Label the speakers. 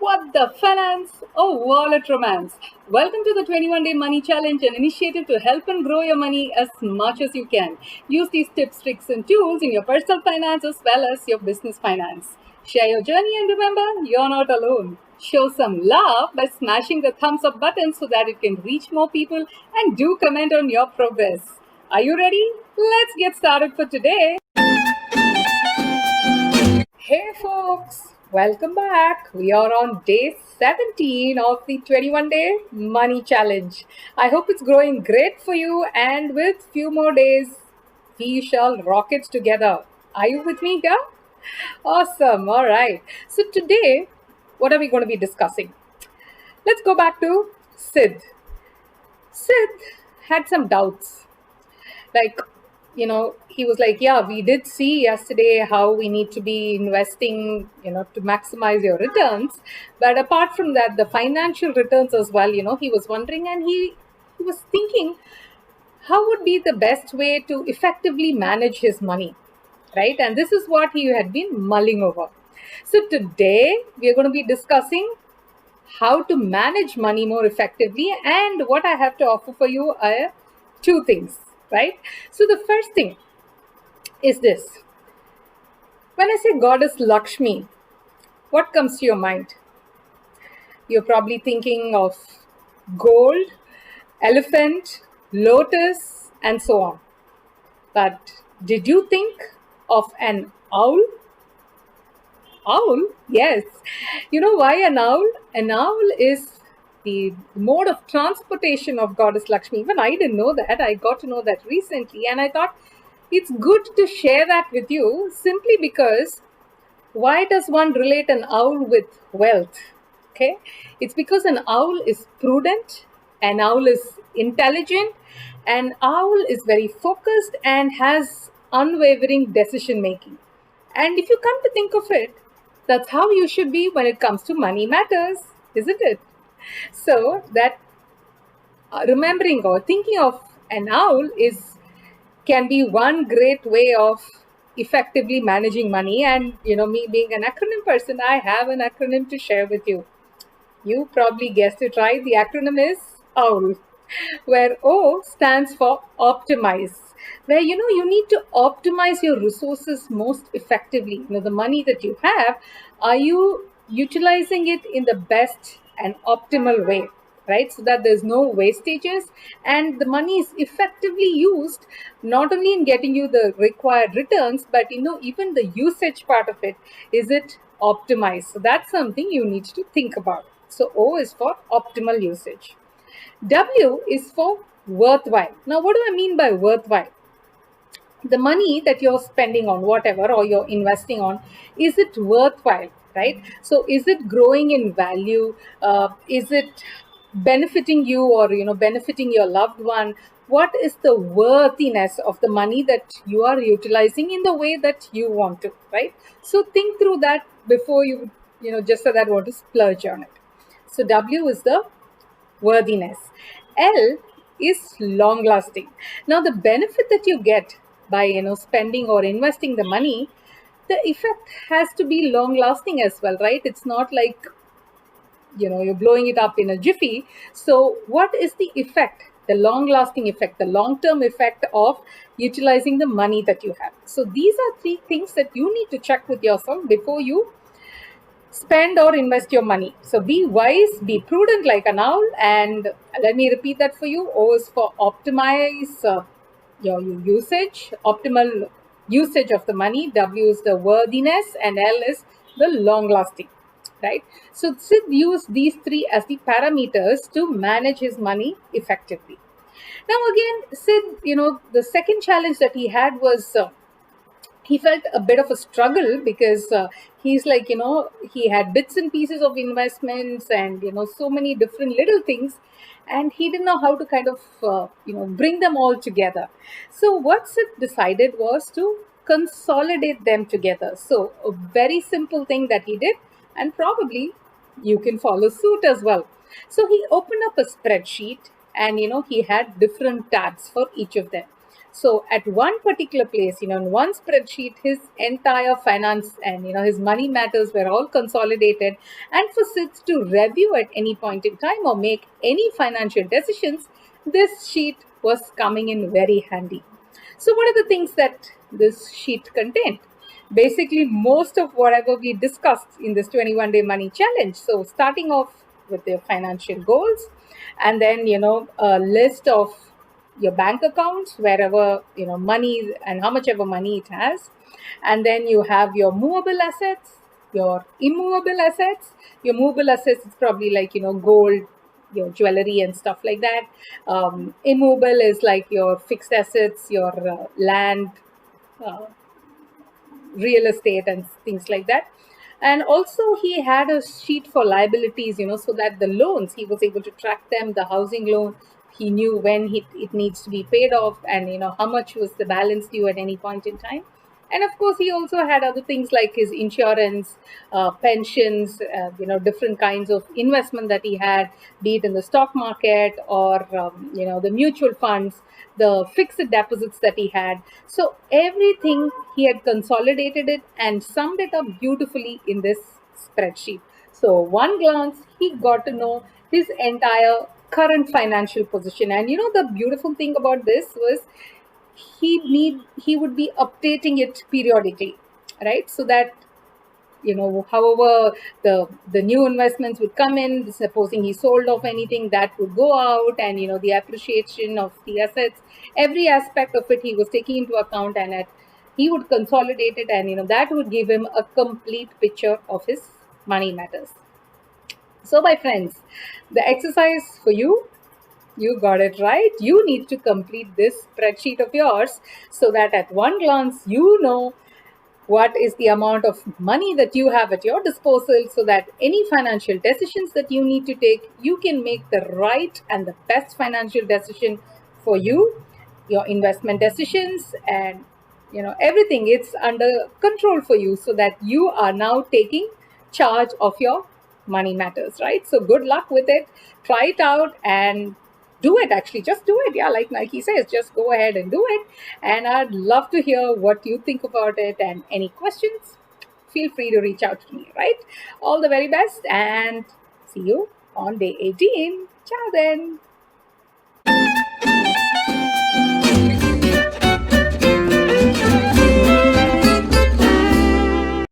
Speaker 1: What the finance? Oh, wallet romance. Welcome to the 21-day money challenge, an initiative to help and grow your money as much as you can. Use these tips, tricks, and tools in your personal finance as well as your business finance. Share your journey and remember, you're not alone. Show some love by smashing the thumbs up button so that it can reach more people and do comment on your progress. Are you ready? Let's get started for today. Hey folks, welcome back. We are on day 17 of the 21-day money challenge. I hope it's going great for you, and with few more days we shall rock it together. Are you with me here? Awesome. All right. So today what are we going to be discussing? Let's go back to Sid. Sid had some doubts, like, he was like, yeah, we did see yesterday how we need to be investing, to maximize your returns, but apart from that, the financial returns as well, he was wondering, and he was thinking how would be the best way to effectively manage his money, right? And this is what he had been mulling over. So today we are going to be discussing how to manage money more effectively, and what I have to offer for you are two things, right? So the first thing is this: when I say goddess Lakshmi, what comes to your mind? You're probably thinking of gold, elephant, lotus, and so on. But did you think of an owl? Owl? Yes. You know why an owl? An owl is the mode of transportation of goddess Lakshmi. Even I didn't know that. I got to know that recently, and I thought it's good to share that with you, simply because why does one relate an owl with wealth? Okay, it's because an owl is prudent, an owl is intelligent, an owl is very focused and has unwavering decision making. And if you come to think of it, that's how you should be when it comes to money matters, isn't it? So that remembering or thinking of an owl is can be one great way of effectively managing money. And me being an acronym person, I have an acronym to share with you. You probably guessed it right. The acronym is OWL, where O stands for optimize, where you need to optimize your resources most effectively. The money that you have, are you utilizing it in the best and optimal way, right? So that there's no wastages and the money is effectively used, not only in getting you the required returns, but even the usage part of it, is it optimized? So that's something you need to think about. So O is for optimal usage. W is for worthwhile. Now, what do I mean by worthwhile? The money that you're spending on whatever or you're investing on, is it worthwhile, right? So is it growing in value? Is it benefiting you, or benefiting your loved one? What is the worthiness of the money that you are utilizing in the way that you want to, right? So think through that before just so that want to splurge on it. So W is the worthiness. L is long lasting. Now the benefit that you get by spending or investing the money, the effect has to be long lasting as well, right? It's not like you're blowing it up in a jiffy. So what is the effect, the long lasting effect, the long term effect of utilizing the money that you have? So these are three things that you need to check with yourself before you spend or invest your money. So be wise, be prudent like an owl. And let me repeat that for you. O is for optimize your usage, optimal usage of the money. W is the worthiness, and L is the long lasting, right? So Sid used these three as the parameters to manage his money effectively. Now again, Sid, the second challenge that he had was he felt a bit of a struggle, because he's like, he had bits and pieces of investments and so many different little things, and he didn't know how to kind of bring them all together. So what Sid decided was to consolidate them together. So a very simple thing that he did, and probably you can follow suit as well. So he opened up a spreadsheet, and he had different tabs for each of them. So at one particular place, in one spreadsheet, his entire finance and his money matters were all consolidated. And for Sid to review at any point in time or make any financial decisions, this sheet was coming in very handy. So, what are the things that this sheet contained? Basically, most of whatever we discussed in this 21-day money challenge. So, starting off with your financial goals, and then, a list of your bank accounts, wherever, money and how much ever money it has. And then you have your movable assets, your immovable assets. Your movable assets is probably like, gold, your jewelry and stuff like that. Immobile is like your fixed assets, your land, uh, real estate and things like that. And also he had a sheet for liabilities, so that the loans, he was able to track them. The housing loan, he knew when it needs to be paid off, and how much was the balance due at any point in time. And of course he also had other things like his insurance, pensions, different kinds of investment that he had, be it in the stock market or the mutual funds, the fixed deposits that he had. So everything, he had consolidated it and summed it up beautifully in this spreadsheet. So one glance, he got to know his entire current financial position. And the beautiful thing about this was he would be updating it periodically, right? So that however the new investments would come in, supposing he sold off anything, that would go out, and the appreciation of the assets, every aspect of it he was taking into account, and he would consolidate it, and that would give him a complete picture of his money matters. So my friends, the exercise for you got it right. You need to complete this spreadsheet of yours so that at one glance you know what is the amount of money that you have at your disposal, so that any financial decisions that you need to take, you can make the right and the best financial decision for you, your investment decisions, and everything, it's under control for you, so that you are now taking charge of your money matters, right? So good luck with it. Try it out and do it. Actually, just do it. Yeah, like Nike says, just go ahead and do it. And I'd love to hear what you think about it, and any questions, feel free to reach out to me, right? All the very best, and see you on day 18. Ciao then.